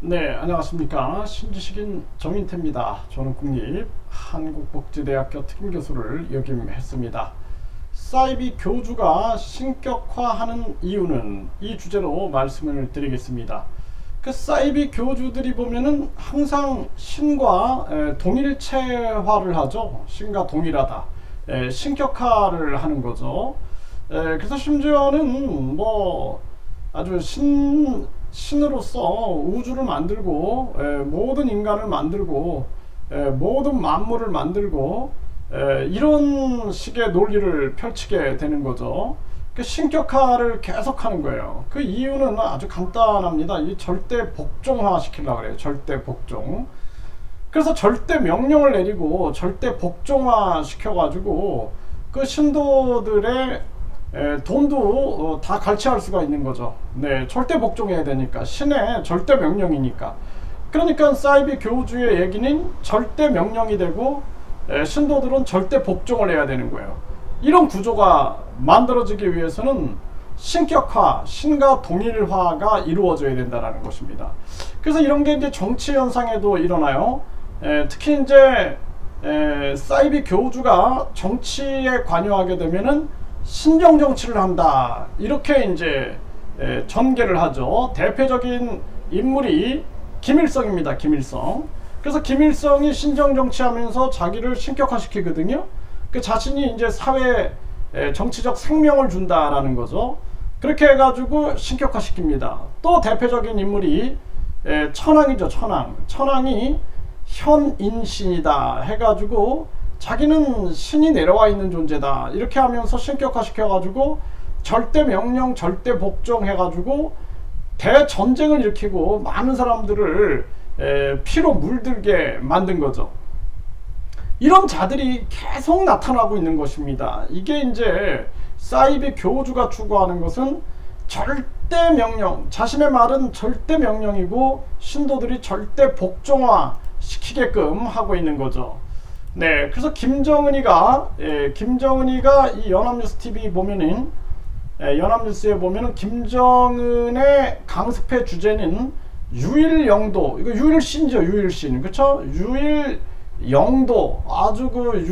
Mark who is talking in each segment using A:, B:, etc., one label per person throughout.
A: 네, 안녕하십니까. 신지식인 정인태입니다. 저는 국립 한국복지대학교 특임교수를 역임했습니다. 사이비 교주가 신격화하는 이유는 이 주제로 말씀을 드리겠습니다. 그 사이비 교주들이 보면은 항상 신과 동일체화를 하죠. 신과 동일하다. 신격화를 하는 거죠. 그래서 심지어는 뭐 아주 신으로서 우주를 만들고 모든 인간을 만들고 모든 만물을 만들고 이런 식의 논리를 펼치게 되는 거죠. 그 신격화를 계속하는 거예요. 그 이유는 아주 간단합니다. 이 절대 복종화 시키려고 그래요. 절대 복종. 그래서 절대 명령을 내리고 절대 복종화 시켜가지고 그 신도들의 돈도 다 갈취할 수가 있는 거죠. 네, 절대 복종해야 되니까. 신의 절대 명령이니까. 그러니까 사이비 교주의 얘기는 절대 명령이 되고 신도들은 절대 복종을 해야 되는 거예요. 이런 구조가 만들어지기 위해서는 신격화, 신과 동일화가 이루어져야 된다는 것입니다. 그래서 이런 게 이제 정치 현상에도 일어나요. 특히 이제 사이비 교주가 정치에 관여하게 되면은 신정 정치를 한다, 이렇게 이제 전개를 하죠. 대표적인 인물이 김일성입니다. 김일성. 그래서 김일성이 신정 정치하면서 자기를 신격화시키거든요. 그 자신이 이제 사회 정치적 생명을 준다라는 거죠. 그렇게 해가지고 신격화시킵니다. 또 대표적인 인물이 천황이죠. 천황이 현인신이다 해가지고 자기는 신이 내려와 있는 존재다 이렇게 하면서 신격화시켜가지고 절대 명령 절대 복종 해가지고 대전쟁을 일으키고 많은 사람들을 피로 물들게 만든 거죠. 이런 자들이 계속 나타나고 있는 것입니다. 이게 이제 사이비 교주가 추구하는 것은 절대 명령, 자신의 말은 절대 명령이고 신도들이 절대 복종화 시키게끔 하고 있는 거죠. 네, 그래서 김정은이가 이 연합뉴스 TV 보면은 연합뉴스에 보면은 김정은의 강습회 주제는 유일영도, 이거 유일신이죠. 유일신, 그렇죠? 유일영도, 아주 그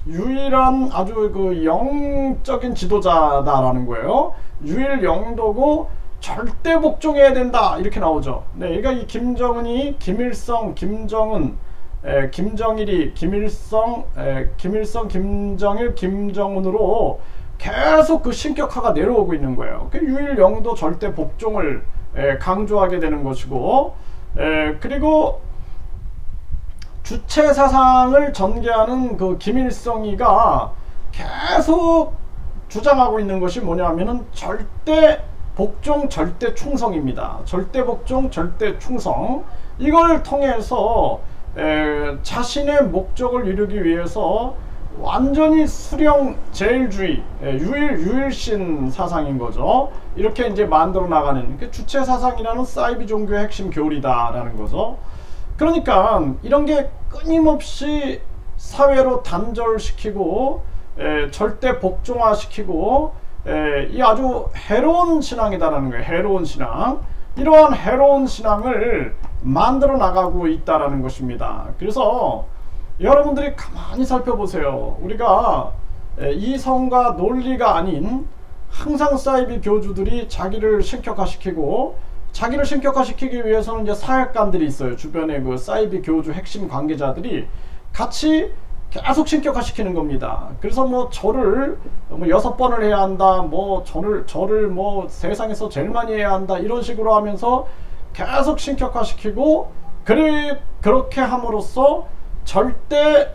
A: 유일한 아주 그 영적인 지도자다라는 거예요. 유일영도고 절대 복종해야 된다 이렇게 나오죠. 네, 그러니까 이 김정은이 김일성, 김정은, 김정일이 김일성, 김정일, 김정은으로 계속 그 신격화가 내려오고 있는 거예요. 그 유일영도 절대 복종을 강조하게 되는 것이고, 그리고 주체 사상을 전개하는 그 김일성이가 계속 주장하고 있는 것이 뭐냐면은 절대 복종, 절대 충성입니다. 절대 복종, 절대 충성. 이걸 통해서 자신의 목적을 이루기 위해서 완전히 수령 제일주의, 유일신 사상인 거죠. 이렇게 이제 만들어 나가는 주체 사상이라는 사이비 종교의 핵심 교리다라는 거죠. 그러니까 이런 게 끊임없이 사회로 단절시키고 절대 복종화시키고 이 아주 해로운 신앙이다라는 거예요. 해로운 신앙. 이러한 해로운 신앙을 만들어 나가고 있다라는 것입니다. 그래서 여러분들이 가만히 살펴보세요. 우리가 이성과 논리가 아닌 항상 사이비 교주들이 자기를 신격화시키고, 자기를 신격화시키기 위해서는 이제 사역관들이 있어요. 주변에 그 사이비 교주 핵심 관계자들이 같이 계속 신격화시키는 겁니다. 그래서 뭐 절을 뭐 6번을 해야 한다, 뭐 절을 뭐 세상에서 제일 많이 해야 한다, 이런 식으로 하면서 계속 신격화시키고, 그렇게 함으로써 절대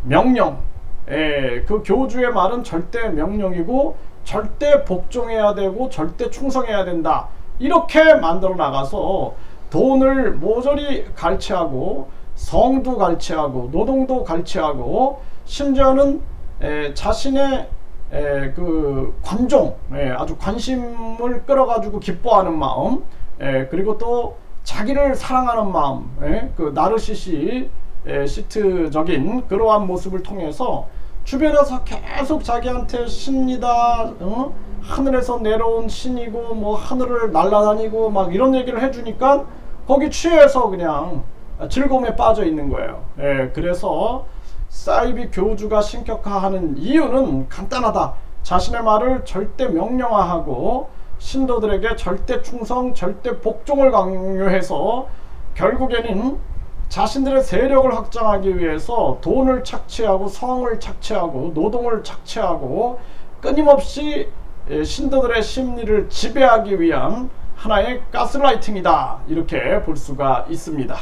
A: 명령, 그 교주의 말은 절대 명령이고 절대 복종해야 되고 절대 충성해야 된다, 이렇게 만들어 나가서 돈을 모조리 갈취하고 성도 갈취하고 노동도 갈취하고 심지어는 자신의 그 관종, 아주 관심을 끌어가지고 기뻐하는 마음, 그리고 또 자기를 사랑하는 마음, 그 나르시시스트적인 그러한 모습을 통해서 주변에서 계속 자기한테 신이다, 하늘에서 내려온 신이고 뭐 하늘을 날아다니고 막 이런 얘기를 해주니까 거기 취해서 그냥 즐거움에 빠져 있는 거예요. 예, 그래서 사이비 교주가 신격화하는 이유는 간단하다. 자신의 말을 절대 명령화하고 신도들에게 절대 충성, 절대 복종을 강요해서 결국에는 자신들의 세력을 확장하기 위해서 돈을 착취하고 성을 착취하고 노동을 착취하고 끊임없이 신도들의 심리를 지배하기 위한 하나의 가스라이팅이다, 이렇게 볼 수가 있습니다.